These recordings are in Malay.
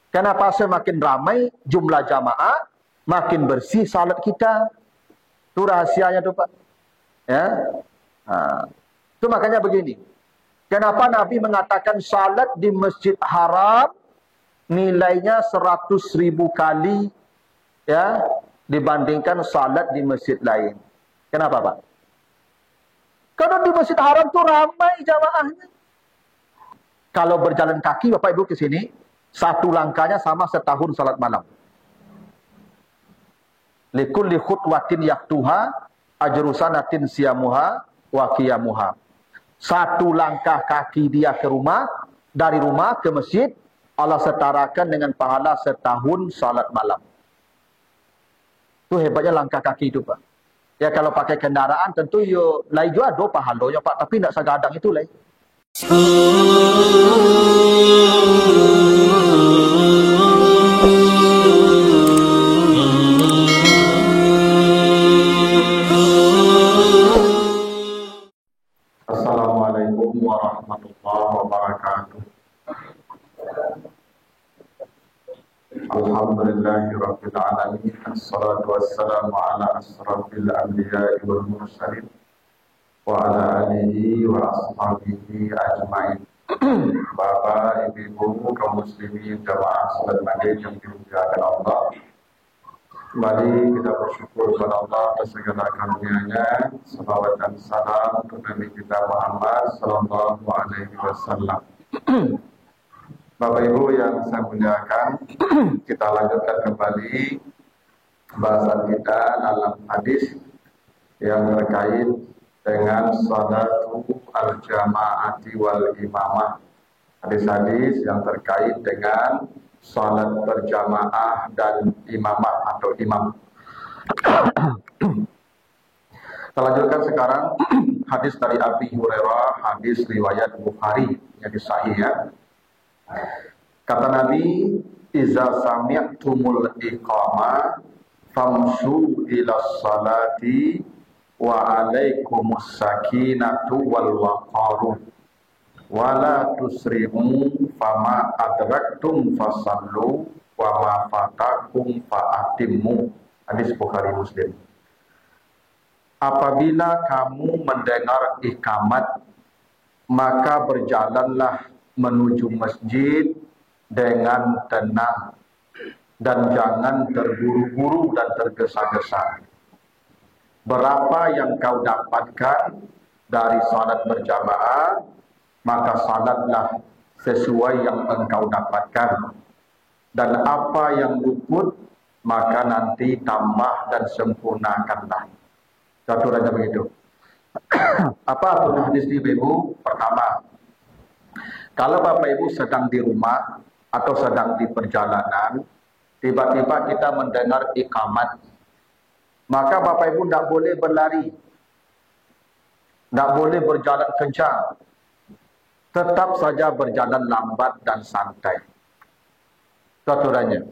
Kenapa semakin ramai jumlah jamaah, makin bersih salat kita. Itu rahasianya tuh Pak. Ya. Itu makanya begini. Kenapa Nabi mengatakan salat di Masjid Haram nilainya 100.000 kali ya dibandingkan salat di masjid lain. Kenapa Pak? Karena di Masjid Haram tuh ramai jamaahnya. Kalau berjalan kaki Bapak Ibu ke sini, satu langkahnya sama setahun salat malam. Likulli khutwatin yaktuha ajru sanatin siyamuha wa qiyamuha. Satu langkah kaki dia ke rumah, dari rumah ke masjid, Allah setarakan dengan pahala setahun salat malam. Itu hebatnya langkah kaki itu Pak. Ya kalau pakai kendaraan tentu yo lai juga ada pahalanya Pak, tapi tidak segadang itu lai. Assalamualaikum warahmatullahi wabarakatuh. Alhamdulillahirabbil alamin. Assalatu wassalamu ala asrafil anbiya'i wal mursalin wa ala alihi wa ashabihi ajmain. Bapak, Ibu, kaum muslimin, jamaah salat Maghrib yang dimuliakan Allah. Kembali kita bersyukur kepada Allah atas segala karunia-Nya. Salawat dan salam untuk Nabi kita Muhammad sallallahu alaihi wasallam. Bapak Ibu yang saya muliakan, kita lanjutkan kembali bahasan kita dalam hadis yang terkait dengan salatu al-jama'ati wal imamah. Hadis-hadis yang terkait dengan salat berjamaah dan imamah atau imam. Kita lanjutkan sekarang hadis dari Abi Hurairah, hadis riwayat Bukhari yang sahih ya. Kata Nabi, "Iza sami'tumul iqamah famshu ila salati wa alaikumus sakinatu wal waqaru wa la tusri'u fama adraktum fasallu wa ma fatakum fa'atimmu." Hadis Bukhari Muslim. Apabila kamu mendengar iqamat, maka berjalanlah menuju masjid dengan tenang dan jangan terburu-buru dan tergesa-gesa. Berapa yang kau dapatkan dari salat berjamaah, maka salatlah sesuai yang engkau dapatkan. Dan apa yang luput, maka nanti tambah dan sempurnakanlah. Aturannya begitu. Apa aturan hadis ini Ibu? Pertama, kalau Bapak Ibu sedang di rumah atau sedang di perjalanan, tiba-tiba kita mendengar iqamat, maka Bapak Ibu tidak boleh berlari, tidak boleh berjalan kencang, tetap saja berjalan lambat dan santai. Itu aturannya.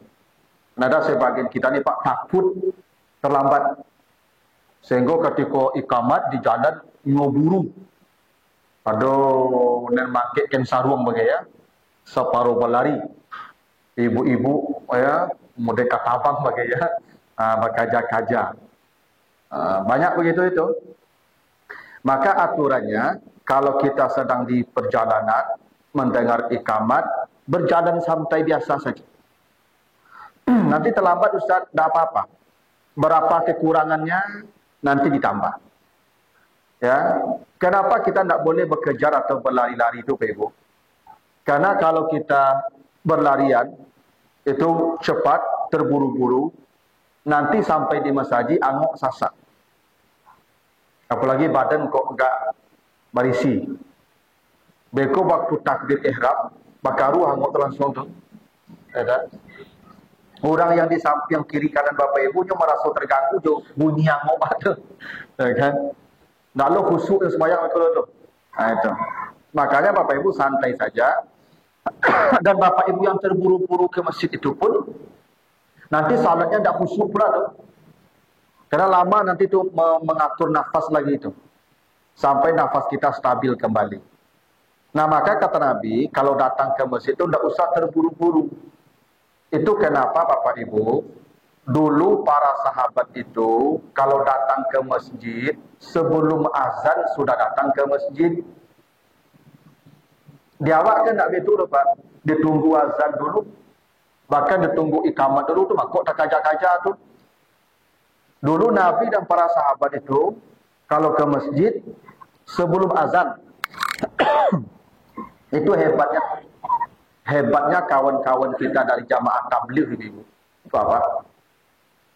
Ada sebagian kita ni Pak takut terlambat, sehingga ketika iqamat di jalan ngoburu. Aduh, nen make ken sarung bagai ya, separuh berlari. Ibu-ibu ya, merdeka tabang bagai ya, berkaja-kaja. Banyak begitu itu. Maka aturannya, kalau kita sedang di perjalanan, mendengar iqamat, berjalan santai biasa saja. Nanti terlambat Ustaz, tidak apa-apa. Berapa kekurangannya, nanti ditambah. Ya, kenapa kita tidak boleh bekejar atau berlari-lari itu, Ibu? Karena kalau kita berlarian itu cepat, terburu-buru, nanti sampai di masjid angok sasak. Apalagi badan kok enggak berisi. Beko waktu takbir ihram, bakaru angok langsung tuh. Ada. Orang yang di samping kiri kanan Bapak Ibunya merasa terganggu jo bunyi angok ada. Ya kan? Nggak lo khusyuk yang sembahyang itu loh. Nah itu. Makanya Bapak Ibu santai saja. Dan Bapak Ibu yang terburu-buru ke masjid itu pun nanti salatnya tidak khusyuk pula tuh. Karena lama nanti tuh mengatur nafas lagi itu. Sampai nafas kita stabil kembali. Nah maka kata Nabi, kalau datang ke masjid itu tidak usah terburu-buru. Itu kenapa Bapak Ibu, dulu para sahabat itu kalau datang ke masjid, sebelum azan sudah datang ke masjid. Di awal kan tak begitu Pak, ditunggu azan dulu, bahkan ditunggu ikamat dulu tuh, makok tak kaja-kaja tuh. Dulu Nabi dan para sahabat itu kalau ke masjid sebelum azan, itu hebatnya kawan-kawan kita dari jamaah tabligh Ibu. Itu apa?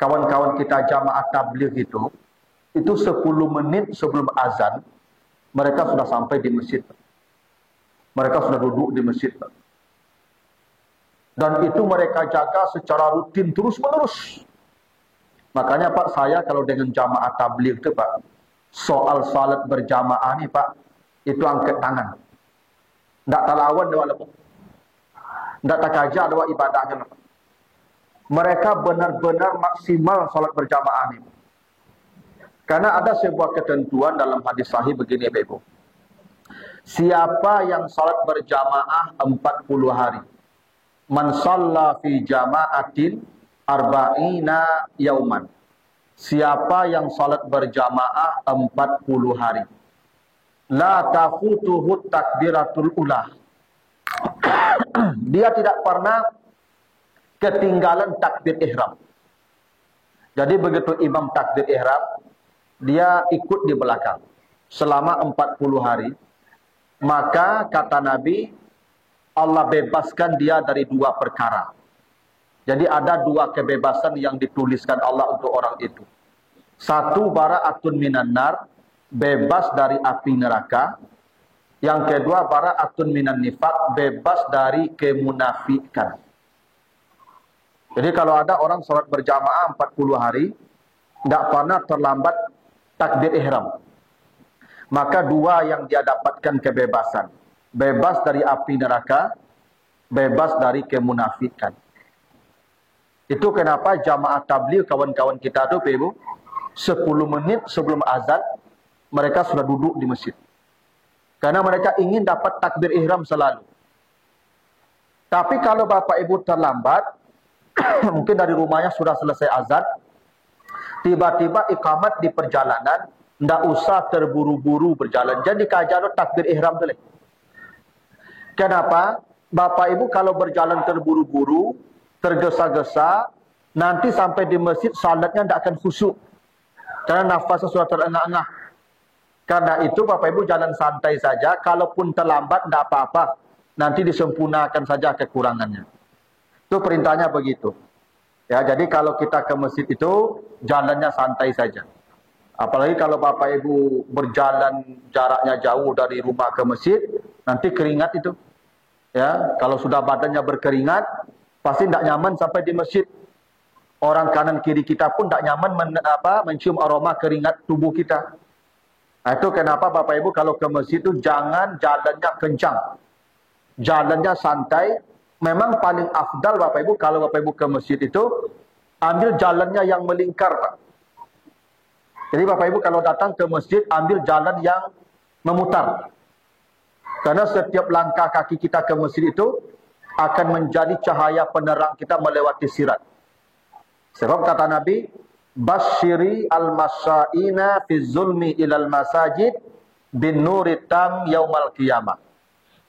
Kawan-kawan kita jamaah tabligh itu 10 menit sebelum azan mereka sudah sampai di masjid. Mereka sudah duduk di masjid. Dan itu mereka jaga secara rutin terus-menerus. Makanya Pak, saya kalau dengan jamaah tabligh itu Pak, soal salat berjamaah nih Pak, itu angkat tangan. Tidak talawan walaupun. Tidak takaja ada ibadahnya. Mereka benar-benar maksimal salat berjamaah ini. Karena ada sebuah ketentuan dalam hadis sahih begini Bapak Ibu. Siapa yang salat berjamaah 40 hari, man shalla fi jama'atin arba'ina yauman. Siapa yang salat berjamaah 40 hari, la tafutuhu takbiratul ula. Dia tidak pernah ketinggalan takbir ihram. Jadi begitu imam takbir ihram, dia ikut di belakang selama 40 hari. Maka kata Nabi, Allah bebaskan dia dari 2 perkara. Jadi ada 2 kebebasan yang dituliskan Allah untuk orang itu. 1, bara'atun minan nar, bebas dari api neraka. Yang kedua, bara'atun minan nifaq, bebas dari kemunafikan. Jadi kalau ada orang sholat berjamaah 40 hari, tidak pernah terlambat takbir ihram, maka 2 yang dia dapatkan kebebasan. Bebas dari api neraka, bebas dari kemunafikan. Itu kenapa jamaah tabligh kawan-kawan kita itu Ibu, 10 menit sebelum azan mereka sudah duduk di masjid. Karena mereka ingin dapat takbir ihram selalu. Tapi kalau Bapak Ibu terlambat, mungkin dari rumahnya sudah selesai azan, tiba-tiba iqamat di perjalanan, tidak usah terburu-buru berjalan. Jadi kajar takbir ihram dulu. Kenapa? Bapak Ibu kalau berjalan terburu-buru, tergesa-gesa, nanti sampai di masjid salatnya tidak akan khusyuk. Karena nafasnya sudah terengah-engah. Karena itu Bapak Ibu jalan santai saja, kalaupun terlambat tidak apa-apa. Nanti disempurnakan saja kekurangannya. Itu perintahnya begitu. Ya, jadi kalau kita ke masjid itu jalannya santai saja. Apalagi kalau Bapak Ibu berjalan jaraknya jauh dari rumah ke masjid, nanti keringat itu. Ya, kalau sudah badannya berkeringat, pasti tidak nyaman sampai di masjid. Orang kanan kiri kita pun tidak nyaman mencium aroma keringat tubuh kita. Nah, itu kenapa Bapak Ibu kalau ke masjid itu jangan jalannya kencang. Jalannya santai. Memang paling afdal Bapak Ibu kalau Bapak Ibu ke masjid itu ambil jalannya yang melingkar, Pak. Jadi Bapak Ibu kalau datang ke masjid ambil jalan yang memutar. Karena setiap langkah kaki kita ke masjid itu akan menjadi cahaya penerang kita melewati sirat. Sebab kata Nabi, basyiri al-masya'ina fi zulmi ilal masajid bin nuritam yaumal qiyamah.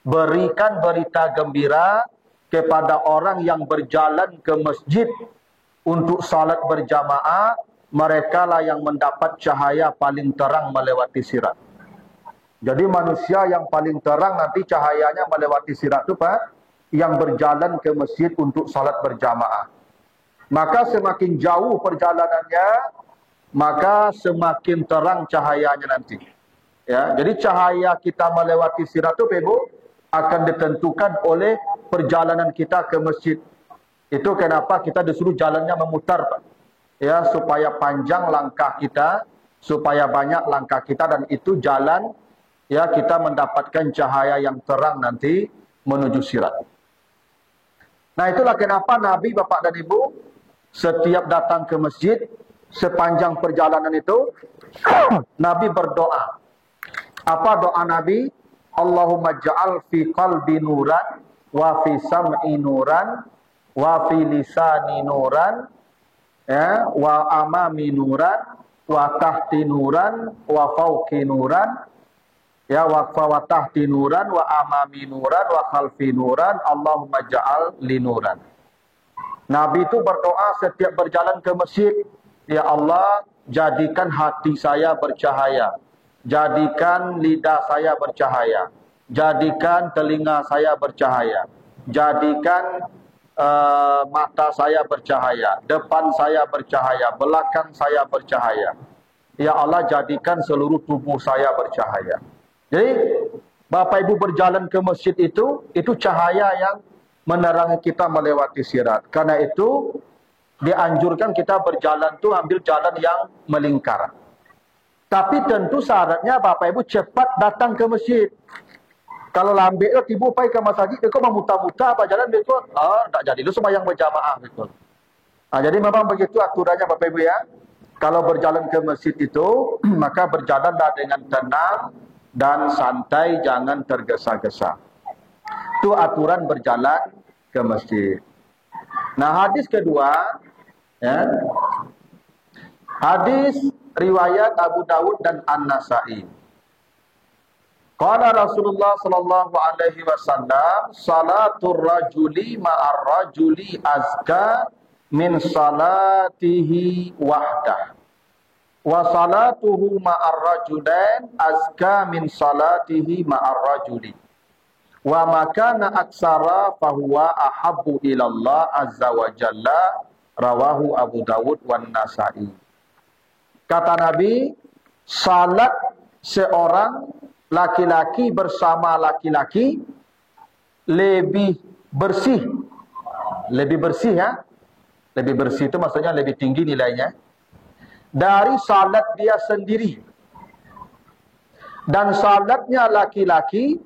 Berikan berita gembira kepada orang yang berjalan ke masjid untuk salat berjamaah, mereka lah yang mendapat cahaya paling terang melewati sirat. Jadi manusia yang paling terang nanti cahayanya melewati sirat itu Pak, yang berjalan ke masjid untuk salat berjamaah. Maka semakin jauh perjalanannya, maka semakin terang cahayanya nanti. Ya, jadi cahaya kita melewati sirat itu Ibu akan ditentukan oleh perjalanan kita ke masjid. Itu kenapa kita disuruh jalannya memutar Pak. Ya, supaya panjang langkah kita, supaya banyak langkah kita, dan itu jalan ya kita mendapatkan cahaya yang terang nanti menuju sirat. Nah, itulah kenapa Nabi, Bapak dan Ibu, setiap datang ke masjid sepanjang perjalanan itu Nabi berdoa. Apa doa Nabi? Allahumma ja'al fi qalbi nuran wa fi sam'i nuran wa fi lisani nuran, ya, wa amami nuran, wa tahti nuran, wa fauqi nuran, ya, wa tahti nuran, wa amami nuran, wa khalfi nuran, Allahumma ja'al li nuran. Nabi itu berdoa setiap berjalan ke masjid, ya Allah, jadikan hati saya bercahaya, jadikan lidah saya bercahaya, jadikan telinga saya bercahaya, jadikan mata saya bercahaya, depan saya bercahaya, belakang saya bercahaya. Ya Allah, jadikan seluruh tubuh saya bercahaya. Jadi, Bapak Ibu berjalan ke masjid itu cahaya yang menerangi kita melewati sirat. Karena itu, dianjurkan kita berjalan itu ambil jalan yang melingkar. Tapi tentu syaratnya Bapak Ibu cepat datang ke masjid. Kalau lambat tiba pai ke masjid, kau memutar-mutar apa jalan betul? Tak jadi. Lu sembahyang berjamaah betul. Jadi memang begitu aturannya Bapak Ibu ya. Kalau berjalan ke masjid itu, maka berjalanlah dengan tenang dan santai, jangan tergesa-gesa. Itu aturan berjalan ke masjid. Nah, hadis kedua, ya, hadis riwayat Abu Dawud dan An-Nasa'i. Qala Rasulullah sallallahu alaihi wasallam, salatul rajuli ma'ar rajuli azka min salatihi wahdah. Wa salatuhu ma'ar rajulain azka min salatihi ma'ar rajuli. Wa makana aksara fahuwa ahabbu ilallah azza wa jalla, rawahu Abu Dawud wan Nasa'i. Kata Nabi, salat seorang laki-laki bersama laki-laki lebih bersih. Lebih bersih ya. Lebih bersih itu maksudnya lebih tinggi nilainya dari salat dia sendiri. Dan salatnya laki-laki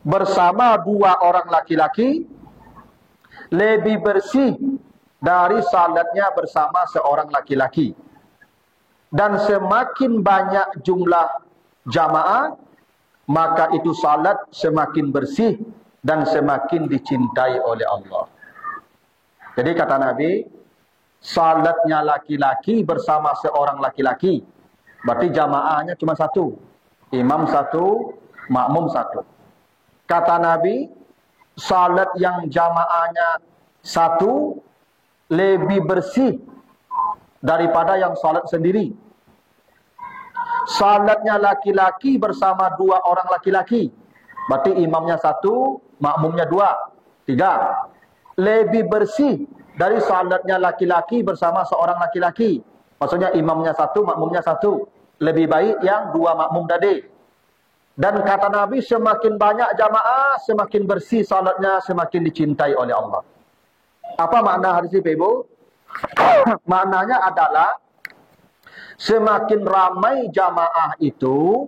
bersama dua orang laki-laki lebih bersih dari salatnya bersama seorang laki-laki. Dan semakin banyak jumlah jamaah, maka itu salat semakin bersih dan semakin dicintai oleh Allah. Jadi kata Nabi, salatnya laki-laki bersama seorang laki-laki, berarti jamaahnya cuma satu. Imam satu, makmum satu. Kata Nabi, salat yang jamaahnya satu lebih bersih daripada yang salat sendiri. Salatnya laki-laki bersama dua orang laki-laki, berarti imamnya satu, makmumnya dua, tiga. Lebih bersih dari salatnya laki-laki bersama seorang laki-laki. Maksudnya imamnya satu, makmumnya satu. Lebih baik yang dua makmum tadi. Dan kata Nabi, semakin banyak jamaah, semakin bersih salatnya, semakin dicintai oleh Allah. Apa makna hadis ini, Ibu? Maknanya adalah semakin ramai jamaah itu,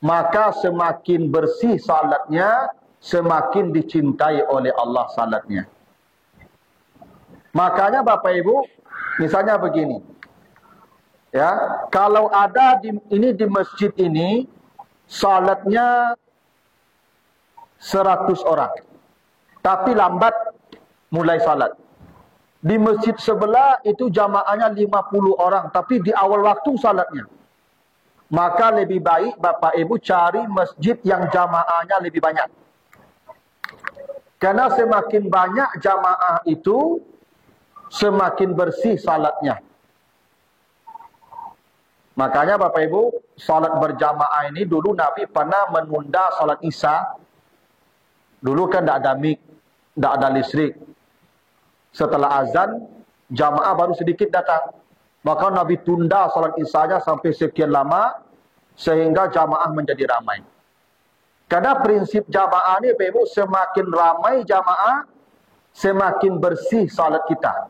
maka semakin bersih salatnya, semakin dicintai oleh Allah salatnya. Makanya Bapak Ibu, misalnya begini. Ya, kalau ada di masjid ini salatnya 100 orang. Tapi lambat mulai salat. Di masjid sebelah itu jamaahnya 50 orang, tapi di awal waktu salatnya. Maka lebih baik Bapak Ibu cari masjid yang jamaahnya lebih banyak. Karena semakin banyak jamaah itu, semakin bersih salatnya. Makanya Bapak Ibu, salat berjamaah ini dulu Nabi pernah menunda salat Isya. Dulu kan tidak ada mik, tidak ada listrik. Setelah azan, jamaah baru sedikit datang. Maka Nabi tunda salat Isyanya sampai sekian lama, sehingga jamaah menjadi ramai. Karena prinsip jamaah ini, Bapak Ibu, semakin ramai jamaah, semakin bersih salat kita.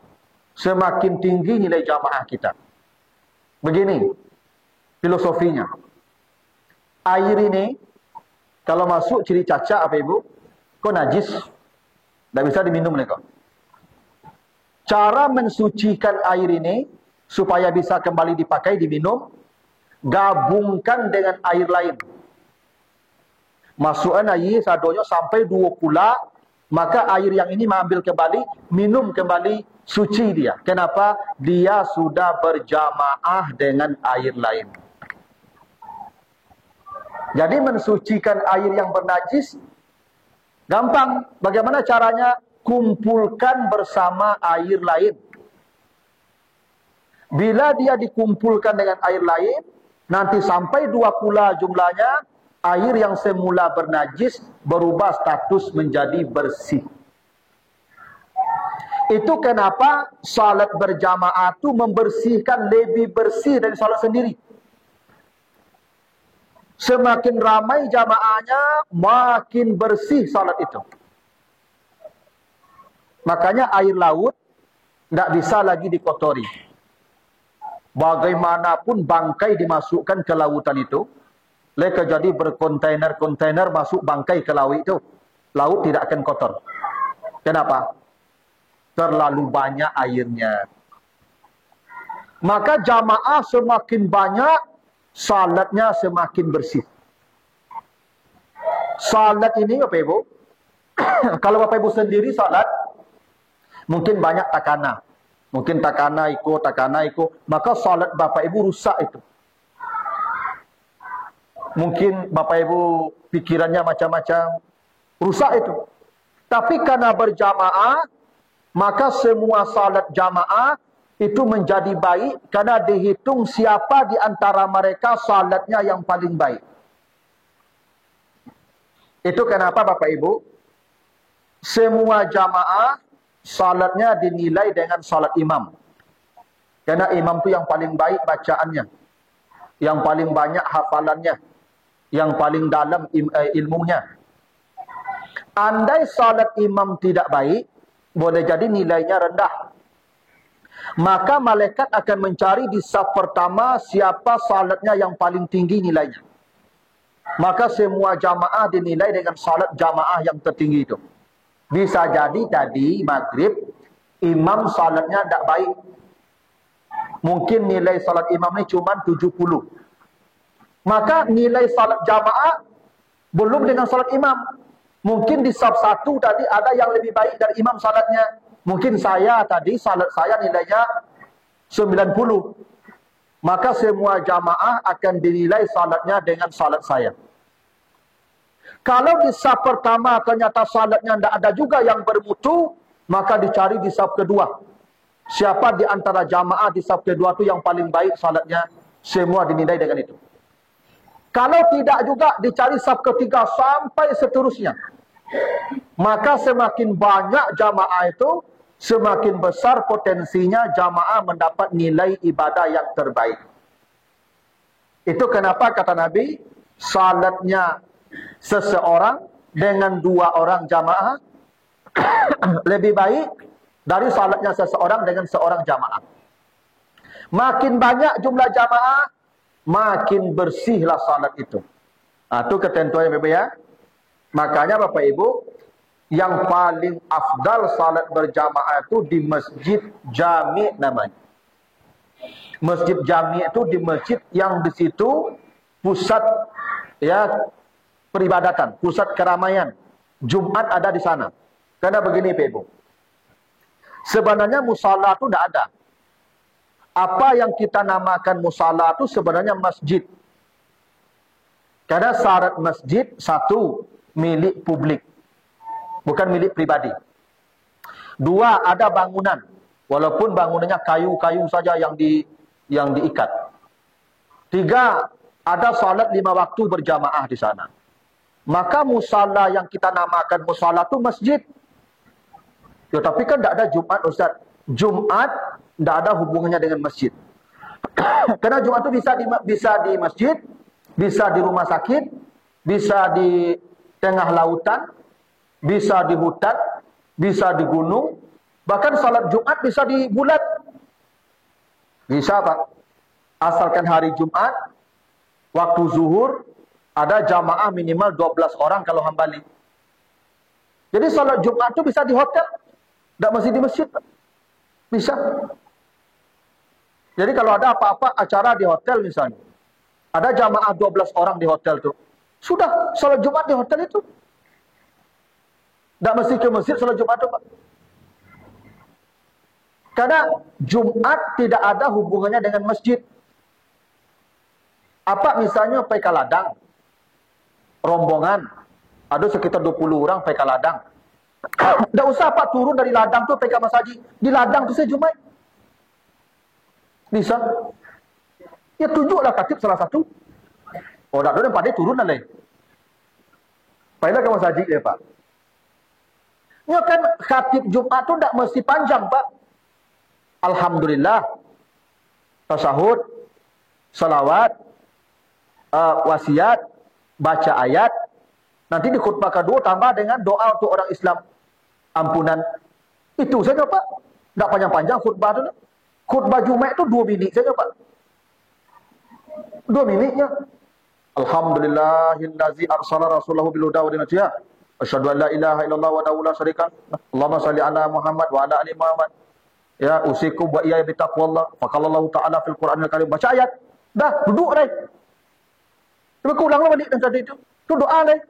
Semakin tinggi nilai jamaah kita. Begini filosofinya. Air ini, kalau masuk ciri cacat, Bapak Ibu, kok najis, tidak bisa diminum nih kok. Cara mensucikan air ini supaya bisa kembali dipakai, diminum, gabungkan dengan air lain. Masukkan air sadonyo sampai 2 pula, maka air yang ini mengambil kembali, minum kembali, suci dia. Kenapa? Dia sudah berjamaah dengan air lain. Jadi mensucikan air yang bernajis gampang. Bagaimana caranya? Kumpulkan bersama air lain. Bila dia dikumpulkan dengan air lain, nanti sampai 2 kula jumlahnya, air yang semula bernajis berubah status menjadi bersih. Itu kenapa salat berjamaah itu membersihkan lebih bersih dari salat sendiri. Semakin ramai jamaahnya, makin bersih salat itu. Makanya air laut tidak bisa lagi dikotori. Bagaimanapun bangkai dimasukkan ke lautan itu, mereka jadi berkontainer-kontainer masuk bangkai ke laut itu, laut tidak akan kotor. Kenapa? Terlalu banyak airnya. Maka jamaah semakin banyak, salatnya semakin bersih. Salat ini Bapak Ibu, kalau Bapak Ibu sendiri salat, mungkin banyak takana. Mungkin takana ikut, maka salat Bapak Ibu rusak itu. Mungkin Bapak Ibu pikirannya macam-macam, rusak itu. Tapi karena berjamaah, maka semua salat jamaah itu menjadi baik karena dihitung siapa di antara mereka salatnya yang paling baik. Itu kenapa Bapak Ibu, semua jamaah salatnya dinilai dengan salat imam. Karena imam itu yang paling baik bacaannya, yang paling banyak hafalannya, yang paling dalam ilmunya. Andai salat imam tidak baik, boleh jadi nilainya rendah. Maka malaikat akan mencari di saf pertama siapa salatnya yang paling tinggi nilainya. Maka semua jamaah dinilai dengan salat jamaah yang tertinggi itu. Bisa jadi tadi maghrib imam salatnya tidak baik. Mungkin nilai salat imam ini cuma 70. Maka nilai salat jamaah belum dengan salat imam. Mungkin di saf 1 tadi ada yang lebih baik dari imam salatnya. Mungkin saya tadi salat saya nilainya 90. Maka semua jamaah akan dinilai salatnya dengan salat saya. Kalau di saf pertama ternyata salatnya tidak ada juga yang bermutu, maka dicari di saf kedua. Siapa di antara jamaah di saf kedua itu yang paling baik salatnya, semua dinilai dengan itu. Kalau tidak juga dicari saf ketiga sampai seterusnya. Maka semakin banyak jamaah itu, semakin besar potensinya jamaah mendapat nilai ibadah yang terbaik. Itu kenapa kata Nabi, salatnya seseorang dengan 2 orang jamaah lebih baik dari salatnya seseorang dengan seorang jamaah. Makin banyak jumlah jamaah, makin bersihlah salat itu. Itu ketentuan Bapak ya. Makanya Bapak Ibu, yang paling afdal salat berjamaah itu di masjid jami' namanya. Masjid jami' itu di masjid yang di situ pusat ya peribadatan, pusat keramaian. Jumat ada di sana. Karena begini Bapak Ibu, sebenarnya musala itu tidak ada. Apa yang kita namakan musala itu sebenarnya masjid. Karena syarat masjid satu, milik publik, bukan milik pribadi. 2, ada bangunan, walaupun bangunannya kayu-kayu saja yang diikat. 3, ada salat 5 waktu berjamaah di sana. Maka musala yang kita namakan musala itu masjid. Ya, tapi kan tidak ada Jumat Ustaz. Jumat tidak ada hubungannya dengan masjid. Karena Jumat itu bisa di masjid, bisa di rumah sakit, bisa di tengah lautan, bisa di hutan, bisa di gunung, bahkan salat Jumat bisa di bulan. Bisa Pak. Asalkan hari Jumat, waktu zuhur, ada jamaah minimal 12 orang kalau hambali. Jadi salat Jumat itu bisa di hotel, tidak mesti di masjid Pak. Bisa. Jadi kalau ada apa-apa acara di hotel misalnya, ada jamaah 12 orang di hotel tuh, sudah salat Jumat di hotel itu. Tak mesti ke masjid solat Jumat tu, Pak. Karena Jumat tidak ada hubungannya dengan masjid. Apa misalnya pergi ke ladang, rombongan, ada sekitar 20 orang pergi ke ladang. Tak usah Pak turun dari ladang tu pergi ke masjid. Di ladang tu saya Jumat. Bisa. Ya tunjuklah khatib salah satu. Oh tak ada yang pandai turun dan lain. Pergilah ke masjid ya Pak. Ya kan khatib Jumat tu tak mesti panjang Pak. Alhamdulillah, tasyahud, salawat, wasiat, baca ayat. Nanti di khutbah kedua tambah dengan doa untuk orang Islam. Ampunan. Itu saja Pak. Tak panjang-panjang khutbah tu. Khutbah Jumat itu 2 minit saja Pak. 2 minitnya. Alhamdulillahillazi arsala rasulahu bil huda wa dinil haq. Asyhadu an la ilaha illallah wa la syarika lah. Allahumma shalli ala Muhammad wa ala ali Muhammad. Ya, usikum wa iyaya bitaqwallah. Faqalallahu ta'ala fil Qur'anil Karim. Baca ayat. Dah, duduk dah. Cuba kau ulanglah balik dan tadi itu. Itu doa dah.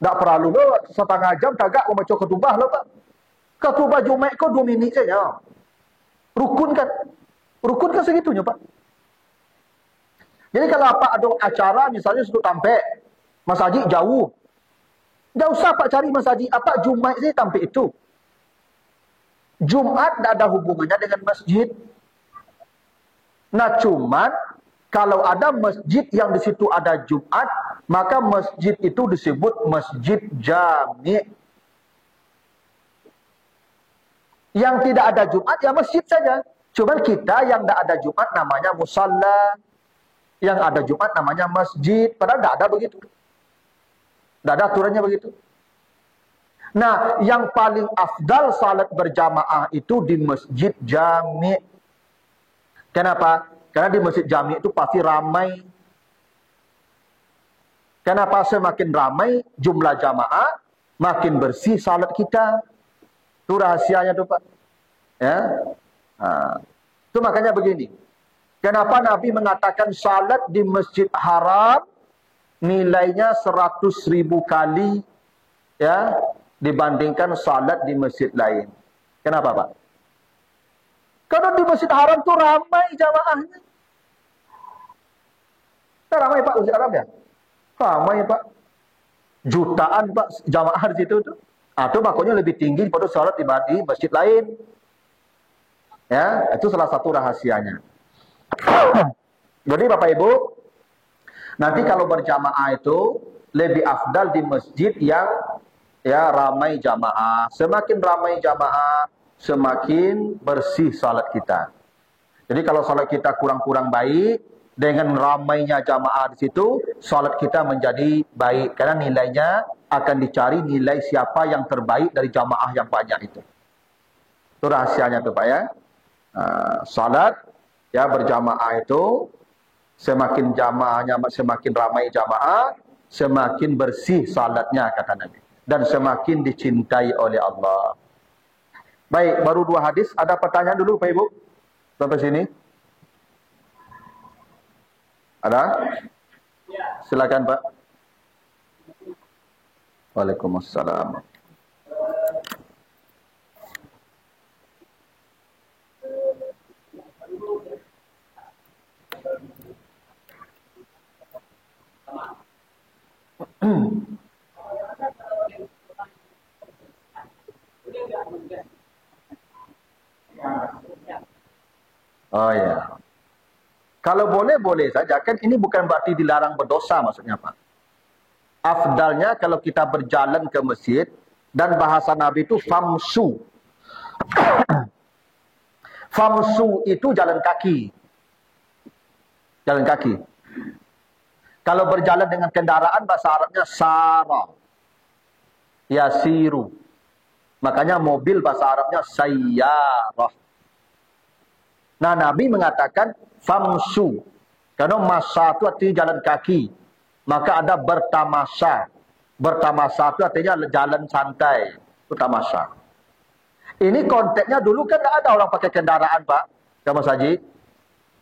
Tak perlu lah. Setengah jam tagak membaca ketubah lah Pak. Ketubah Jumat kau 2 minit saja. Rukun kan? Rukun kan segitunya Pak. Jadi kalau apa ada acara misalnya sudah tampek. Masjid jauh. Tak usah Pak cari masjid. Apa Jumat saja tampek itu. Jumat tidak ada hubungannya dengan masjid. Nah cuman kalau ada masjid yang di situ ada Jumat, maka masjid itu disebut masjid jami'. Yang tidak ada Jumat ya masjid saja. Cuman kita yang tidak ada Jumat namanya musalla. Yang ada Jumat namanya masjid. Padahal tidak ada begitu. Tidak ada aturannya begitu. Nah, yang paling afdal salat berjamaah itu di masjid jami'. Kenapa? Karena di masjid jami' itu pasti ramai. Kenapa? Semakin ramai jumlah jamaah, makin bersih salat kita. Itu rahasianya tuh Pak. Ya. Nah, itu makanya begini. Kenapa Nabi mengatakan salat di masjid haram nilainya 100.000 kali ya dibandingkan salat di masjid lain. Kenapa Pak? Karena di masjid haram itu ramai jamaahnya. Tak ramai Pak masjid haram ya? Ramai Pak. Jutaan Pak jamaah di situ tuh. Itu makanya lebih tinggi daripada salat di masjid lain. Ya, itu salah satu rahasianya. Jadi Bapak Ibu, nanti kalau berjamaah itu lebih afdal di masjid yang ya ramai jamaah. Semakin ramai jamaah, semakin bersih salat kita. Jadi kalau salat kita kurang-kurang baik, dengan ramainya jamaah di situ, salat kita menjadi baik. Karena nilainya akan dicari nilai siapa yang terbaik dari jamaah yang banyak itu. Itu rahasianya tuh Pak ya. Salat ya berjamaah itu semakin jamaahnya semakin ramai jamaah, semakin bersih salatnya kata Nabi. Dan semakin dicintai oleh Allah. Baik, baru 2 hadis. Ada pertanyaan dulu Pak Ibu? Sampai sini. Ada? Silakan Pak. Waalaikumsalam. Oh ya. Kalau boleh, boleh saja. Kan ini bukan berarti dilarang berdosa maksudnya Pak. Afdalnya kalau kita berjalan ke masjid, dan bahasa Nabi itu famsu. Famsu itu jalan kaki. Jalan kaki. Kalau berjalan dengan kendaraan, bahasa Arabnya sara. Yasiru. Makanya mobil bahasa Arabnya sayyarah. Nah, Nabi mengatakan famsu. Karena masa itu artinya jalan kaki. Maka ada bertamasa. Bertamasa itu artinya jalan santai. Itu tamasa. Ini konteksnya dulu kan tidak ada orang pakai kendaraan Pak. Mas Haji.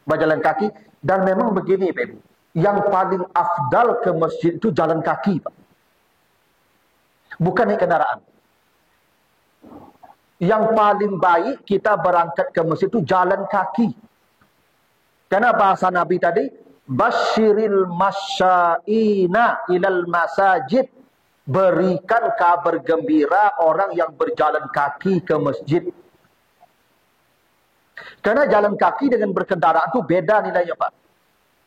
Berjalan kaki. Dan memang begini Pak Ibu. Yang paling afdal ke masjid itu jalan kaki Pak. Bukan naik kendaraan. Yang paling baik kita berangkat ke masjid itu jalan kaki. Karena bahasa Nabi tadi, basyiril masyaina ilal masajid. Berikan kabar gembira orang yang berjalan kaki ke masjid. Karena jalan kaki dengan berkendaraan itu beda nilainya, Pak.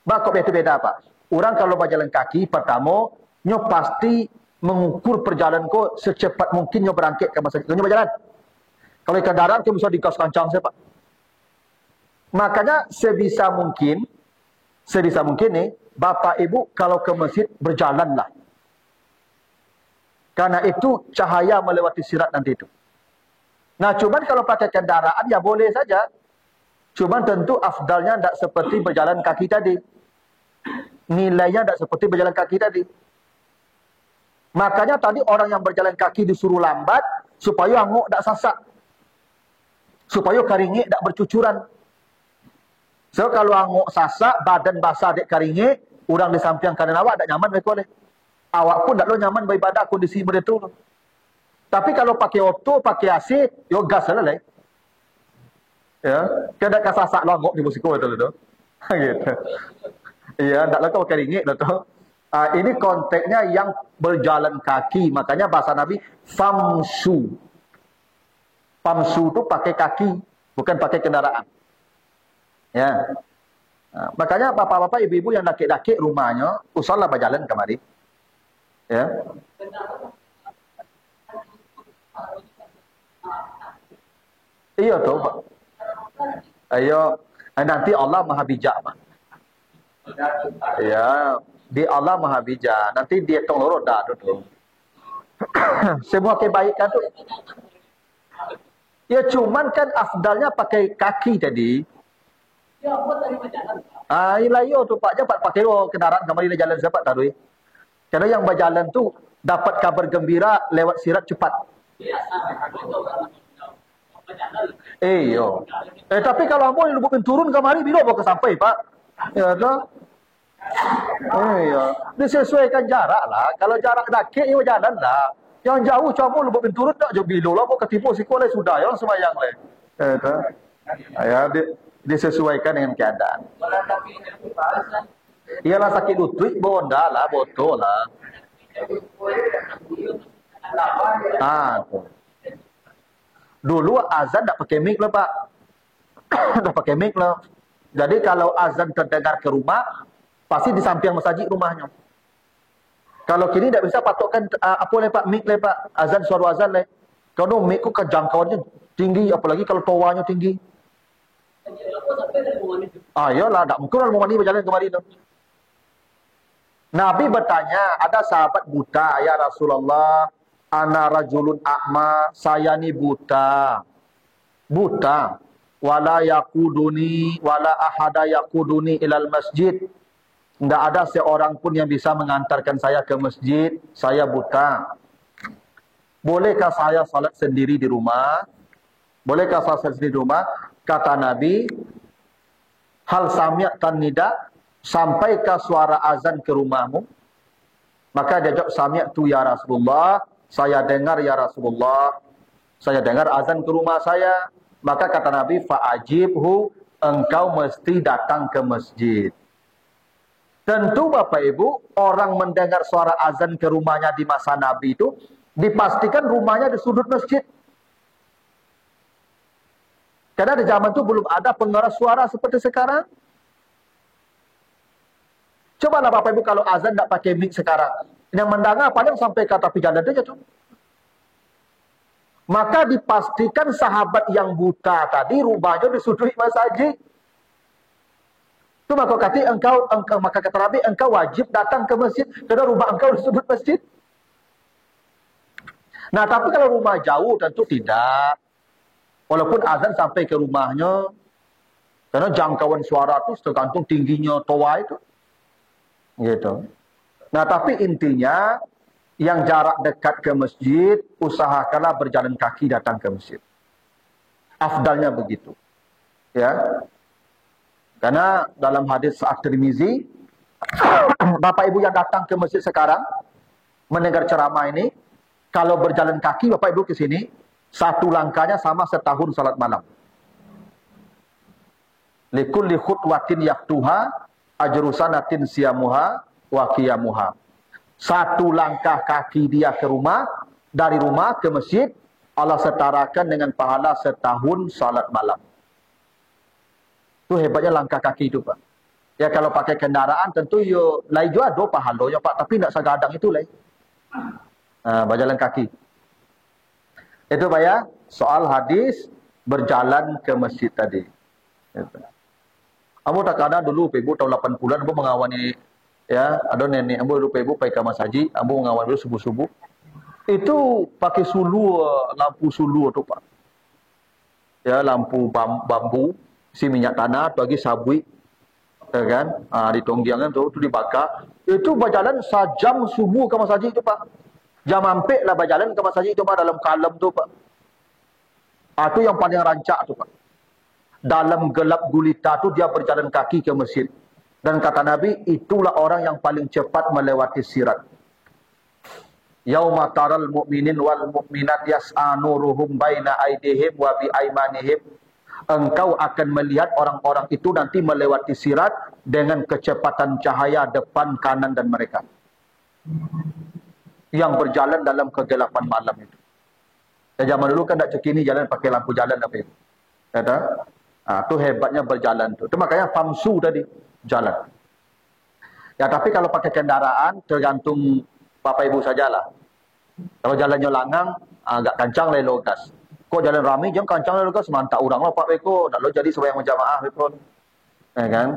Kok itu beda, Pak? Orang kalau berjalan kaki, pertama, nyo pasti mengukur perjalanan ko secepat mungkin nyo berangkat ke masjid. Nyo berjalan. Kalau kendaraan, nyo bisa digas kancang saya, Pak. Makanya sebisa mungkin nih, Bapak Ibu kalau ke masjid berjalanlah. Karena itu cahaya melewati sirat nanti itu. Nah, cuman kalau pakai kendaraan ya boleh saja. Cuman tentu afdalnya tidak seperti berjalan kaki tadi. Nilainya tidak seperti berjalan kaki tadi. Makanya tadi orang yang berjalan kaki disuruh lambat supaya angok tidak sasak. Supaya karingik tidak bercucuran. So kalau angok sasak, badan basah dek karingik, orang di samping kanan awak tidak nyaman mereka boleh. Awak pun tak lo nyaman beribadah kondisi begitu. Tapi kalau pakai auto, pakai AC, yo gas lah lah. Ya, kena kasasak lo ngok di musiko itu loh. Gitu. Iya, tak lah kau keringit lah tu. Ini konteksnya yang berjalan kaki, makanya bahasa Nabi famsu. Famsu itu pakai kaki, bukan pakai kendaraan. Ya. Makanya bapak-bapak, ibu-ibu yang dakik-dakik rumahnya, usahlah berjalan kemari. Ya. Iya tuh, Pak. Ayo, nanti Allah Maha Bijak, Pak. Ya, di Allah Maha Bijak. Nanti dia tong loro dah tu. Semua kebaikan tu. Ya cuman kan afdalnya pakai kaki tadi. Ilayo tu Pak, jangan pakai kendaraan kembali di jalan siapa tahu. Karena yang berjalan tu dapat kabar gembira lewat sirat cepat. Yo. Tapi kalau ambo lubuk turun kemari bila bawa ke sampai, Pak. Ya dah. Iya. Disesuaikan jarak lah. Kalau jarak dakik ya jalan lah. Yang jauh cuma lubuk turun tak jauh bila lah bawa ketipu sekolah sudah ya semayang leh. Ya disesuaikan dengan keadaan. Iyalah sakit lutut, bonda lah, botol lah. Dulu azan tak pakai mic lah, Pak. Tak pakai mic lah. Jadi kalau azan terdengar ke rumah, pasti di samping masjid rumahnya. Kalau kini tak bisa patokkan apa le Pak, mic le Pak, azan suara azan le. Kalau mic ku kejangkauannya tinggi, apalagi kalau tawanya tinggi. Iyalah, tak mungkin orang mau mandi berjalan kemari tu. Nabi bertanya, ada sahabat buta, ya Rasulullah, ana rajulun a'ma, saya ni buta. Buta. Wala yakuduni, wala ahada yakuduni ilal masjid. Tidak ada seorang pun yang bisa mengantarkan saya ke masjid. Saya buta. Bolehkah saya salat sendiri di rumah? Bolehkah saya salat sendiri di rumah? Kata Nabi, hal sami'tan nida, sampaikah suara azan ke rumahmu? Maka dia jawab, sami'tu ya Rasulullah, saya dengar ya Rasulullah, saya dengar azan ke rumah saya. Maka kata Nabi, fa'ajibhu, engkau mesti datang ke masjid. Tentu Bapak Ibu, orang mendengar suara azan ke rumahnya di masa Nabi itu, dipastikan rumahnya di sudut masjid. Karena di zaman itu belum ada pengeras suara seperti sekarang. Cobalah Bapak Ibu kalau azan tidak pakai mic sekarang. Yang mendengar paling sampai ke tepi jalan saja tuh. Maka dipastikan sahabat yang buta tadi rumahnya di sudut masjid. Itu maka kata Nabi, engkau wajib datang ke masjid karena rumah engkau di sudut masjid. Nah, tapi kalau rumah jauh tentu tidak. Walaupun azan sampai ke rumahnya, karena jangkauan suara itu tergantung tingginya toa itu. Gitu. Nah, tapi intinya yang jarak dekat ke masjid, usahakanlah berjalan kaki datang ke masjid. Afdalnya begitu. Ya. Karena dalam hadis At-Tirmizi, Bapak Ibu yang datang ke masjid sekarang mendengar ceramah ini, Kalau berjalan kaki, Bapak Ibu ke sini, satu langkahnya sama setahun salat malam. Likulli khutwatin yaktuha ajru sanatin siyamuha wa qiyamuha. Satu langkah kaki dia ke rumah, dari rumah ke masjid, Allah setarakan dengan pahala setahun salat malam. Itu hebatnya langkah kaki itu, Pak. Ya kalau pakai kendaraan tentu yo lai juga ada pahalanya, Pak, tapi tidak segadang itu lai. Berjalan kaki. Itu Pak ya, soal hadis berjalan ke masjid tadi. Amu tak ada dulu Ibu tahun 80-an Amu mengawani ya, ada nenek Amu dulu Ibu pergi ke Mas Haji, Amu mengawani dulu subuh-subuh. Itu pakai sulu, lampu sulu tu Pak. Ya, lampu bambu, si minyak tanah bagi sabui. Ya kan? Di tonggiangan tu dibakar. Itu berjalan sejam subuh ke Mas Haji itu Pak. Jam hampir lah berjalan ke Mas Haji itu Pak, dalam kalem tu Pak. Itu yang paling rancak tu Pak. Dalam gelap gulita tu dia berjalan kaki ke masjid. Dan kata Nabi, itulah orang yang paling cepat melewati sirat. Yauma taral mu'minin wal mu'minat yas'a nuruhum baina aydihim wa bi aymanihim. Engkau akan melihat orang-orang itu nanti melewati sirat dengan kecepatan cahaya depan, kanan dan mereka. Yang berjalan dalam kegelapan malam itu. Ya, zaman dulu kan tak cekini jalan pakai lampu jalan apa itu. Kata, itu hebatnya berjalan tu. Itu makanya famsu tadi, jalan. Ya tapi kalau pakai kendaraan tergantung Bapak Ibu sajalah. Kalau jalannya langang, agak kancang lain logas. Kok jalan ramai jam kancang lain logas, mantap orang lah Pak Beko. Tak lo jadi sebayang berjamaah Beko. Ya kan?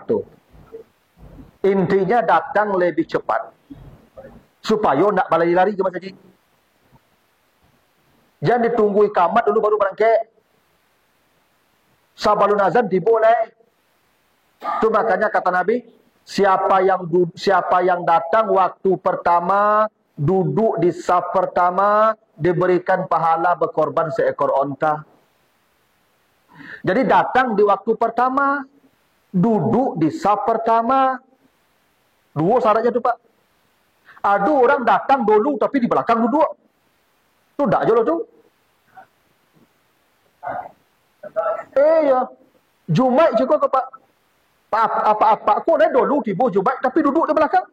Tuh. Intinya datang lebih cepat. Supaya nak lari-lari ke Mas Haji. Jangan ditunggu ikamat dulu baru berangkat. Sabalun azan diboleh. Itu makanya kata Nabi, siapa yang datang waktu pertama, duduk di saf pertama, diberikan pahala berkorban seekor onta. Jadi datang di waktu pertama, duduk di saf pertama. Dua syaratnya tu Pak. Ada orang datang dulu tapi di belakang duduk. Tu tak je lah tu. Ya. Jumaat je kau Pak. Apa-apa kau dah dulu tiba Jumaat tapi duduk di belakang.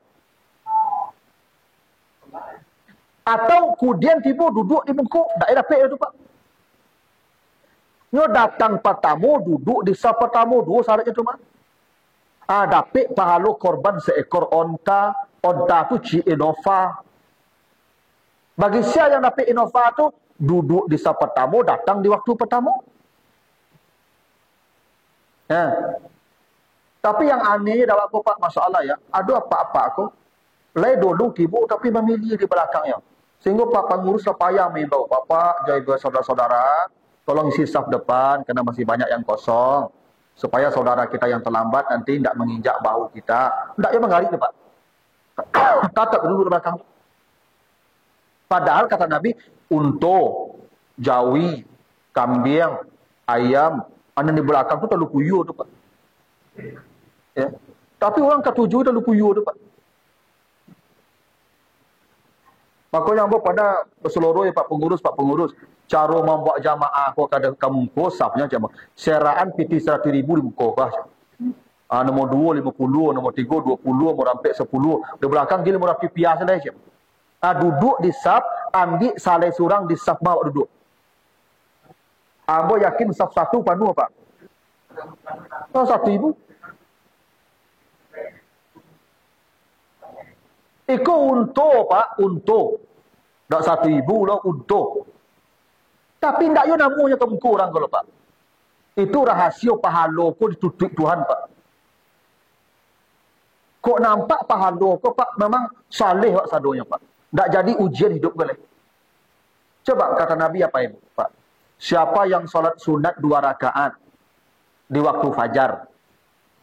Atau kemudian tiba duduk di bengkok. Tak ada pek tu Pak. Nyo datang pertama duduk di saf pertama, dua syaratnya tu Pak. Dapat pahala korban seekor onta. Onta tu ci Innova. Bagi siapa yang dapat Innova tu, duduk di saf pertama, datang di waktu pertama. Ya. Tapi yang aneh dah apa Pak, masalah ya. Ada apa-apa aku. Lai dulu tiba tapi memilih di belakangnya. Sehingga Pak pengurus lah payah membawa. Bapak jaga saudara-saudara, tolong isi saf depan karena masih banyak yang kosong. Supaya saudara kita yang terlambat nanti tidak menginjak bahu kita. Tidak ya mengarik Pak. Tetap duduk di belakang. Padahal kata Nabi, unta, jawi, kambing, ayam, ada di belakang tu terlalu puyuh tu Pak. Ya. Tapi orang ketujuh terlalu puyuh tu Pak. Makanya apa pada seluruh ya Pak Pengurus, cara membuat jamaah kau kada kamu kosapnya jamaah. Seraan PT 100,000 di muka bah. Nombor 2 50, nombor 3 20, nombor 4 10. Di belakang dia nombor pipiah saja. Duduk di saf, ambil salai surang di saf bawah duduk. Ambo yakin saf 1 penuh Pak. 1,000. Iko unto Pak, unto. Tak 1,000 lah unto. Tapi tak yo namanya temku orang kalau Pak. Itu rahasia pahala ko ditutup Tuhan Pak. Kok nampak pahala ko Pak memang saleh Pak sadonya Pak. Tak jadi ujian hidup boleh. Coba kata Nabi apa ini Pak? Siapa yang salat sunat 2 rakaat di waktu fajar,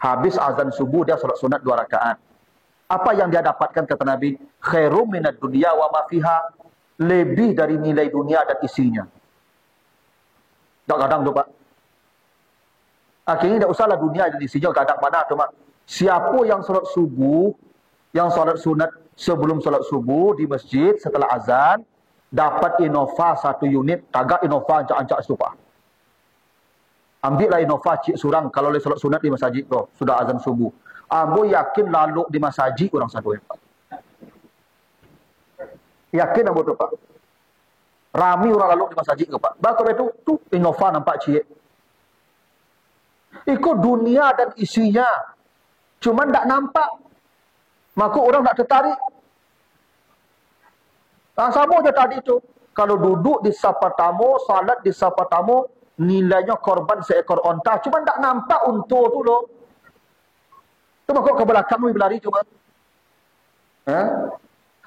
habis azan subuh dia salat sunat 2 rakaat. Apa yang dia dapatkan kata Nabi? Khairum minad dunya wa ma fiha. Lebih dari nilai dunia dan isinya. Tak kadang tu Pak. Akhirnya tak usahlah dunia dan isinya kadang mana tu Pak. siapa yang solat subuh, yang solat sunat sebelum solat subuh di masjid setelah azan, dapat Innova 1 unit, tagak Innova ancak-ancak stupa. Ambillah Innova cik surang kalau boleh solat sunat di masjid tu, sudah azan subuh. Ambo yakin lalu di masjid orang satu. Yakin ambo tu Pak. Rami orang lalu di masjid ke Pak. Bakal itu tu Innova nampak cik. Ikut dunia dan isinya. Cuman tak nampak. Maka orang nak tertarik. Sama je tadi tu. Kalau duduk di sapa tamu, salat di sapa tamu, nilainya korban seekor onta. Cuman tak nampak untur tu loh. Tu maka ke belakang ni berlari cuma.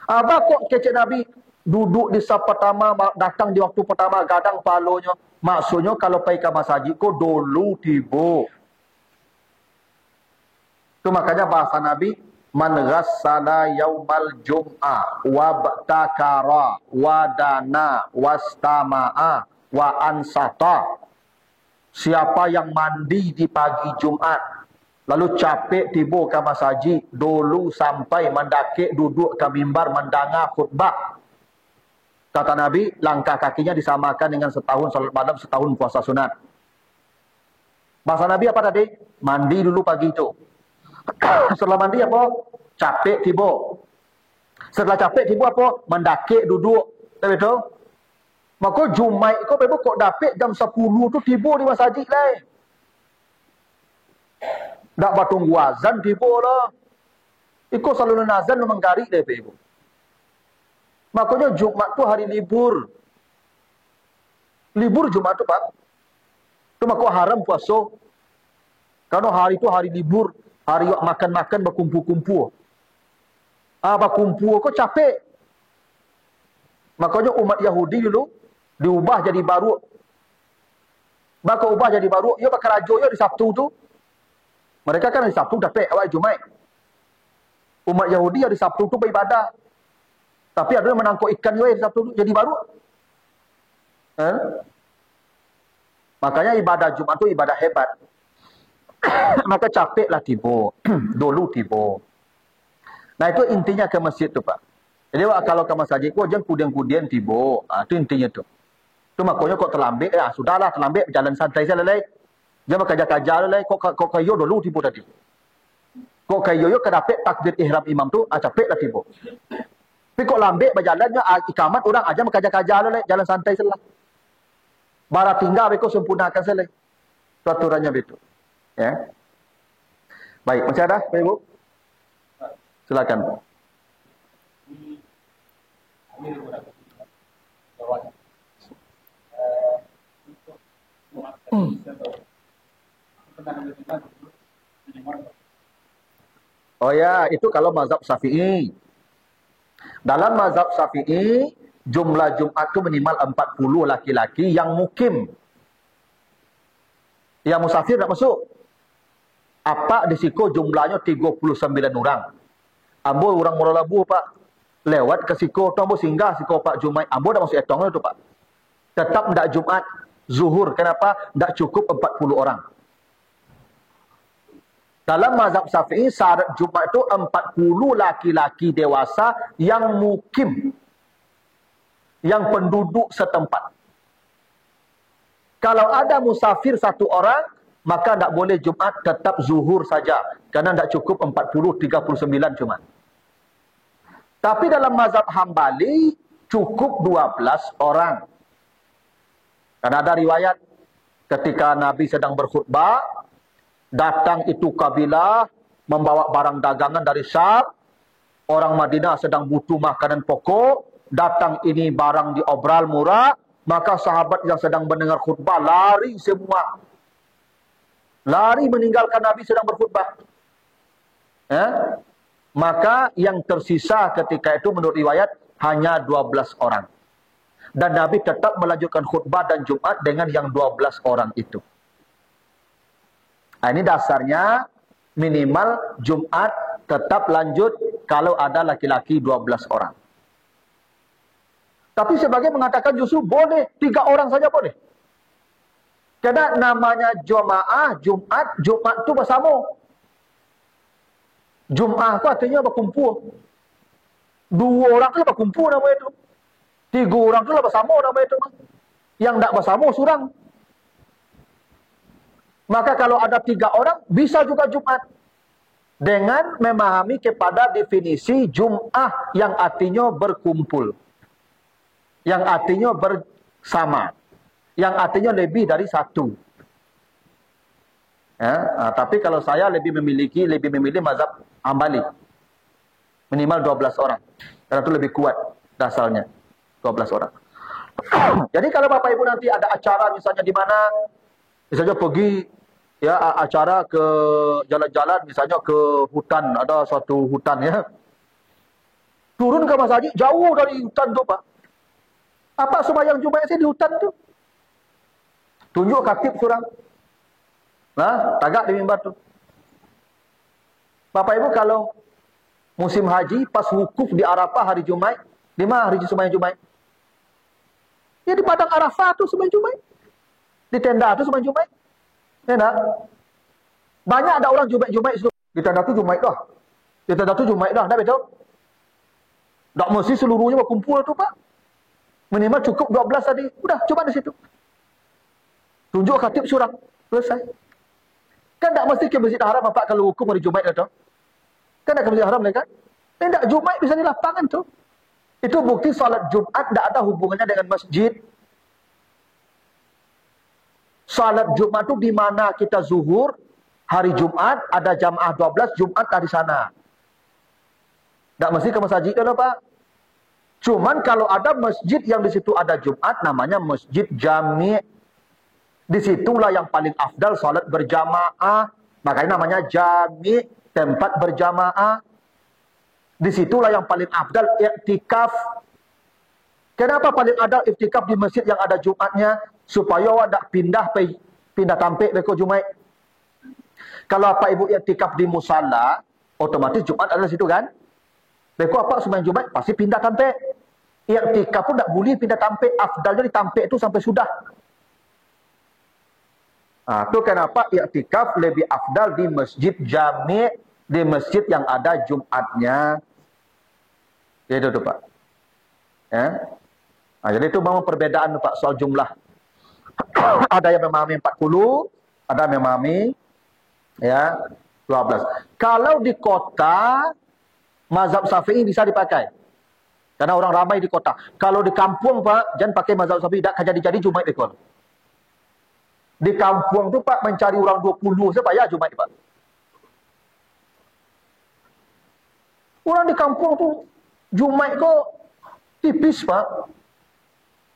Apa kok kecik Nabi duduk di sapa pertama, datang di waktu pertama, gadang palonya. Maksudnya kalau pergi ke masjid kok dulu tiba. Itu makanya bahasa Nabi, man ghassala yaumal jum'ah wa ba'takara wa dana wastama'a wa ansata. Siapa yang mandi di pagi Jumat, lalu capek tiba ke masjid, dulu sampai mendaki duduk ke mimbar mendengar khutbah. Kata Nabi, langkah kakinya disamakan dengan setahun salat malam, setahun puasa sunat. Bahasa Nabi apa tadi? Mandi dulu pagi itu. Setelah mandi apa? Capek tiba. Setelah capek tiba apa? Mendaki duduk. Tahu betul? Maka Jumaat kau bebo kok dapat jam 10 tu tiba di masjid lah. Tak batunggu azan tiba lah. Ikut selalu azan memang garik deh bebo. Makanya Jumat tu hari libur. Libur Jumat tu Pak. Tu maka haram puasa. Karena hari tu hari libur. Hari makan-makan berkumpul-kumpul. Berkumpul kok capek. Makanya umat Yahudi dulu diubah jadi baru. Bakal ubah jadi baru. Ia bakal raja ia di Sabtu tu. Mereka kan di Sabtu capek awal Jumat. Umat Yahudi di Sabtu tu beribadah. Tapi ada yang menangkap ikan juga di Sabtu tu jadi baru. Makanya ibadah Jumat tu ibadah hebat. Maka capeklah tiba. Dulu tiba. Nah itu intinya ke masjid tu Pak. Jadi kalau ke masjid kau jangan kudian-kudian tiba. Itu intinya tu. Tu makanya kau terlambat. Sudahlah terlambat berjalan santai saja lelai. Jangan kerja-kerja lelai. Kau kayo dulu tiba tadi. Kau kayo kedapet takbir ihram imam tu. Capeklah tiba. Tapi kau lambat berjalannya ikamat orang aja kerja-kerja lelai. Jalan santai saja. Bara tinggal kau sempurnakan saja. Aturannya betul. Ya. Baik, masih ada Pak Ibu? Silakan. Oh ya, itu kalau mazhab Syafi'i. Dalam mazhab Syafi'i, jumlah Jumat itu minimal 40 laki-laki yang mukim. Yang musafir tak masuk. Apa di Siko jumlahnya 39 orang. Ambo orang Muara Labu Pak. Lewat ke Siko tu ambo singgah Siko Pak Jumat. Ambo dah masuk etong tu Pak. Tetap tidak Jumat zuhur. Kenapa? Tidak cukup 40 orang. Dalam mazhab Syafi'i syarat Jumat itu 40 laki-laki dewasa yang mukim. Yang penduduk setempat. Kalau ada musafir satu orang, maka tak boleh Jumat, tetap zuhur saja. Kerana tak cukup 40, 39 cuma. Tapi dalam mazhab Hambali, cukup 12 orang. Karena ada riwayat, ketika Nabi sedang berkhutbah, datang itu kabilah, membawa barang dagangan dari Syam. Orang Madinah sedang butuh makanan pokok. Datang ini barang diobral murah. Maka sahabat yang sedang mendengar khutbah, lari semua. Lari meninggalkan Nabi sedang berkhutbah. Maka yang tersisa ketika itu menurut riwayat hanya 12 orang. Dan Nabi tetap melanjutkan khutbah dan Jumat dengan yang 12 orang itu. Nah, ini dasarnya minimal Jumat tetap lanjut kalau ada laki-laki 12 orang. Tapi sebagai mengatakan justru boleh 3 orang saja boleh. Karena namanya jamaah, Jumat itu bersama. Jum'ah tu artinya berkumpul. 2 orang tu berkumpul nama itu. 3 orang tu bersama nama itu. Yang tak bersama seorang. Maka kalau ada 3 orang, bisa juga Jumat. Dengan memahami kepada definisi Jum'ah yang artinya berkumpul. Yang artinya bersama. Yang artinya lebih dari 1. Ya, tapi kalau saya lebih memilih mazhab Hambali. Minimal 12 orang. Karena itu lebih kuat dasarnya. 12 orang. Jadi kalau Bapak Ibu nanti ada acara misalnya di mana, misalnya pergi ya acara ke jalan-jalan, misalnya ke hutan, ada suatu hutan ya. Turun ke masjid jauh dari hutan tu Pak. Apa sembahyang Jumat saya di hutan tu? Tunjuk khatib surang. Nah, tagak di mimbar tu. Bapak Ibu kalau musim haji pas wukuf di Arafah hari Jumat, di mana hari sembahyang Jumat? Ya di padang Arafah tu sembahyang Jumat. Di tenda tu sembahyang Jumat. Ya tak? Banyak ada orang Jumat itu. Di tenda tu Jumat dah. Di tenda tu Jumat dah, dah betul? Tak mesti seluruhnya berkumpul tu Pak. Minimal cukup 12 tadi. Udah, cuma di situ. Tunjuk khatib surang. Selesai. Kan tak mesti ke Masjid Haram Bapak kalau hukum hari Jumat tu. Kan tak ke Masjid Haram kan? Tak Jumat bisa di lapangan tu. Itu bukti salat Jumat tak ada hubungannya dengan masjid. Salat Jumat tu di mana kita zuhur, hari Jumat, ada jamaah 12, Jumat ada di sana. Tak mesti ke masjid tu Pak. Cuman kalau ada masjid yang di situ ada Jumat, namanya masjid jami'. Disitulah yang paling afdal salat berjamaah. Makanya namanya jami', tempat berjamaah. Disitulah yang paling afdal iktikaf. Kenapa paling afdal iktikaf di masjid yang ada Jumatnya? Supaya awak tak pindah tampik beko Jumat. Kalau apa ibu iktikaf di musalla, otomatis Jumat ada di situ kan? Beko apa sembahyang Jumat pasti pindah tampik. Iktikaf pun tak boleh pindah tampik. Afdalnya di tampik itu sampai sudah. Itu kenapa iktikaf lebih afdal di masjid jami', di masjid yang ada Jumatnya. Itu tuh Pak. Ya. Jadi itu memang perbedaan Pak soal jumlah. Ada yang memahami 40, ada yang memahami ya 12. Kalau di kota, mazhab Syafi'i bisa dipakai. Karena orang ramai di kota. Kalau di kampung Pak, jangan pakai mazhab Syafi'i, tak jadi Jumat dekor. Di kampung tu Pak mencari orang 20 saya bayar Jumat Pak. Orang di kampung tu Jumat kok tipis Pak.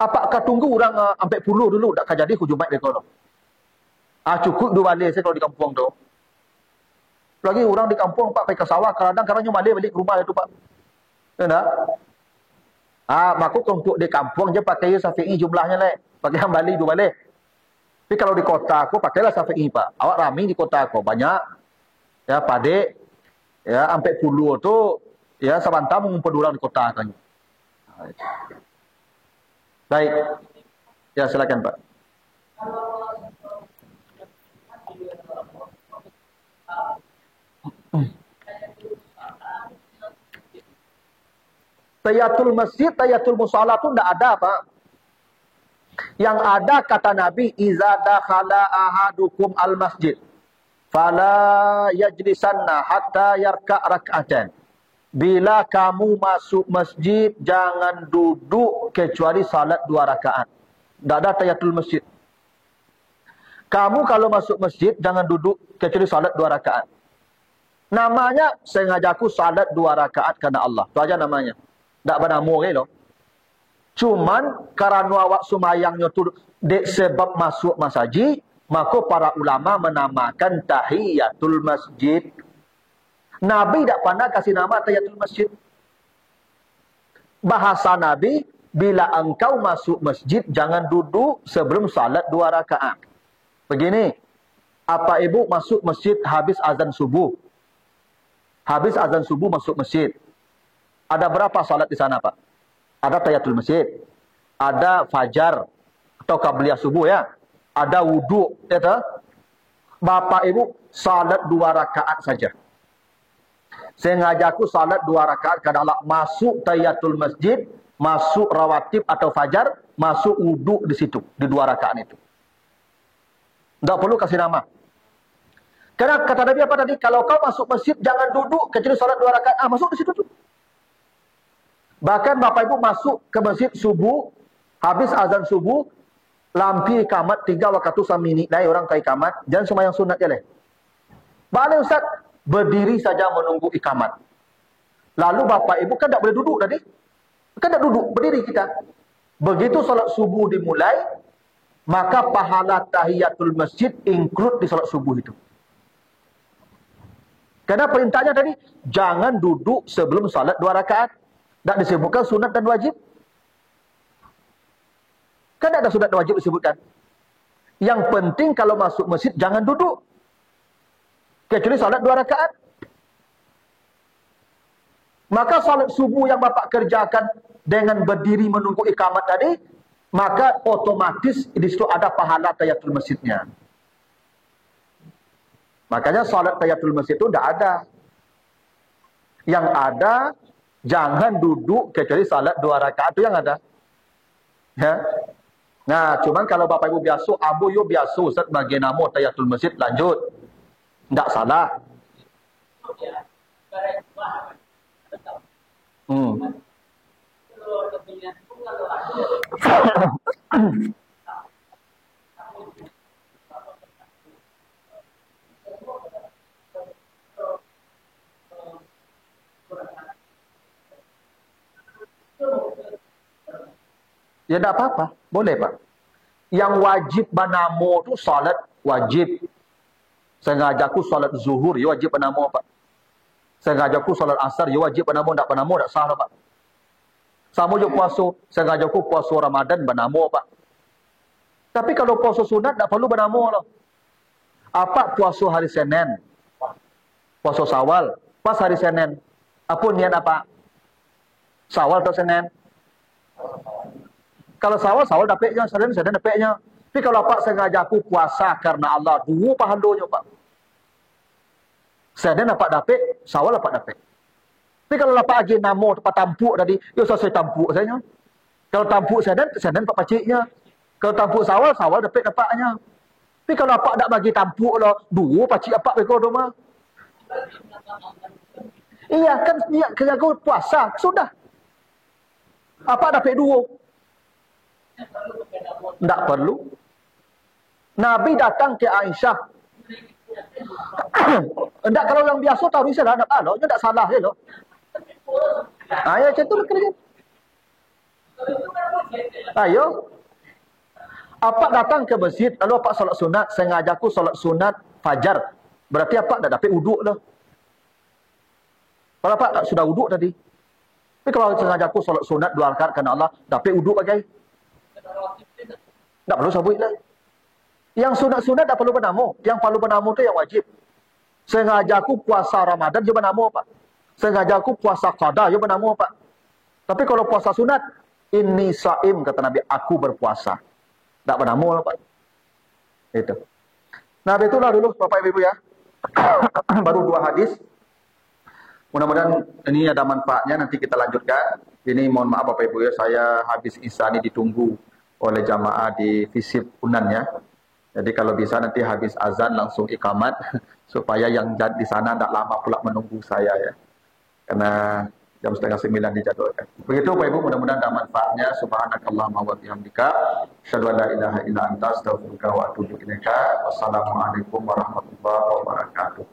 Apakah tunggu orang sampai puluh dulu tak jadi ku Jumat dekor. Cukup 2 balik saya kalau di kampung tu. Lagi orang di kampung Pak pergi ke sawah kadang-kadang balik ke rumah itu Pak. Ya. Maka untuk di kampung je pakai Syafi'i jumlahnya leh. Pakai Hambali 2 balik. Tapi kalau di kota aku pakailah Syafi'i Pak. Awak ramai di kota aku banyak. Ya padik. Ya sampai puluh tu ya sebentar mengumpul orang di kota kan. Baik. Ya silakan Pak. Tahiyatul masjid, tahiyatul musalla tu tidak ada Pak. Yang ada kata Nabi, iza dakhala ahadukum al-masjid fala yajlisanna hatta yarka' rak'atan. Bila kamu masuk masjid, jangan duduk kecuali salat 2 rakaat. Tak ada tahiyatul masjid. Kamu kalau masuk masjid, jangan duduk kecuali salat 2 rakaat. Namanya, sengajaku salat 2 rakaat karena Allah. Itu aja namanya. Tak bernama loh. Cuman, karena awak sumayangnya tu sebab masuk masjid, maka para ulama menamakan tahiyatul masjid. Nabi tak pernah kasih nama tahiyatul masjid. Bahasa Nabi, bila engkau masuk masjid, jangan duduk sebelum salat 2 rakaat. Begini, apa ibu masuk masjid habis azan subuh? Habis azan subuh masuk masjid. Ada berapa salat di sana Pak? Ada tahiyatul masjid. Ada fajar atau qabliyah subuh ya. Ada wudhu. Ya, Bapak ibu salat 2 rakaat saja. sengaja aku salat 2 rakaat kadang masuk tahiyatul masjid, masuk rawatib atau fajar, masuk wuduk di situ, di 2 rakaat itu. Tak perlu kasih nama. Karena kata Nabi apa tadi? Kalau kau masuk masjid, jangan duduk kecuali salat 2 rakaat. Masuk di situ tu. Bahkan Bapak Ibu masuk ke masjid subuh, habis azan subuh, lampi ikamat 3 waktu samini. Lai orang ke ikamat, jangan sembahyang sunat je leh. Balik Ustaz, berdiri saja menunggu ikamat. Lalu Bapak Ibu kan tak boleh duduk tadi. Kan tak duduk, berdiri kita. Begitu salat subuh dimulai, maka pahala tahiyatul masjid include di salat subuh itu. Karena perintahnya tadi, jangan duduk sebelum salat 2 rakaat. Tak disebutkan sunat dan wajib. Kan tak ada sunat dan wajib disebutkan. Yang penting kalau masuk masjid, jangan duduk. Kecuali salat 2 rakaat. Maka salat subuh yang Bapak kerjakan dengan berdiri menunggu ikamat tadi, maka otomatis di situ ada pahala tahiyatul masjidnya. Makanya salat tahiyatul masjid itu tidak ada. Yang ada, jangan duduk kecuali salat 2 rakaat itu yang ada. Ya. Nah, cuman kalau Bapak Ibu biasa, Abu yo biasa Ustaz bagi nama tahiyatul masjid lanjut. Tak salah. Ya tak apa-apa, boleh Pak. Yang wajib banamo tu salat wajib. Sengaja aku salat zuhur, ya wajib banamo Pak. Sengaja aku salat asar, ya wajib banamo, tak banamo tak sah Pak. Sama je puasa, sengaja aku puasa Ramadan banamo Pak. Tapi kalau puasa sunat tak perlu banamo loh. Apa puasa hari Senin? Puasa Syawal, pas hari Senin. Apa niat apa? Syawal atau Senin? Kalau Syawal dapatnya, Senin dapatnya. Tapi kalau Pak sengaja aku puasa karena Allah, 2 pahalanya Pak. Senin dapat dapat, Syawal dapat dapat. Tapi kalau Pak lagi namo tempat tampuk tadi, ya saya tampuk saja. Kalau tampuk Senin Pak paciknya. Kalau tampuk Syawal dapatnya. Tapi kalau Pak tak bagi tampuk lah, 2 pacik apa beko rumah. Iya kan niat kerja aku puasa, sudah. Apa dapat 2? Tak perlu. Nabi datang ke Aisyah. Tak kalau yang biasa tahu risau lah, tak tak salah je loh. Ya macam tu kerja. Ayo. Apa datang ke masjid, lalu apa solat sunat, sengaja aku solat sunat fajar. Berarti apa dah dapat wuduk dah. Kalau apa sudah wuduk tadi. Tapi kalau sengaja aku solat sunat 2 rakaat kerana Allah, dapat wuduk bagai. Tak perlu sabut lah. Yang sunat-sunat tak perlu bernama. Yang perlu bernama tu yang wajib. Sengaja aku puasa Ramadan, dia bernama Pak. Sengaja aku puasa qada, dia bernama Pak. Tapi kalau puasa sunat, inni saim, kata Nabi, aku berpuasa. Tak bernama lah Pak. Itu. Nah, itulah dulu Bapak Ibu ya. Baru 2 hadis. Mudah-mudahan ini ada manfaatnya, nanti kita lanjutkan. Ini mohon maaf Bapak Ibu ya, saya habis isya ini ditunggu oleh jamaah di Visip Unan ya. Jadi kalau bisa nanti habis azan langsung ikamat supaya yang di sana tidak lama pula menunggu saya ya. Karena jam 8:30 dijadwalkan. Begitu Bapak Ibu, mudah-mudahan ada manfaatnya. Subhanakallahumma wa bihamdika, asyhadu an la ilaha illa anta, astaghfiruka wa atubu ilaika. Wassalamualaikum warahmatullahi wabarakatuh.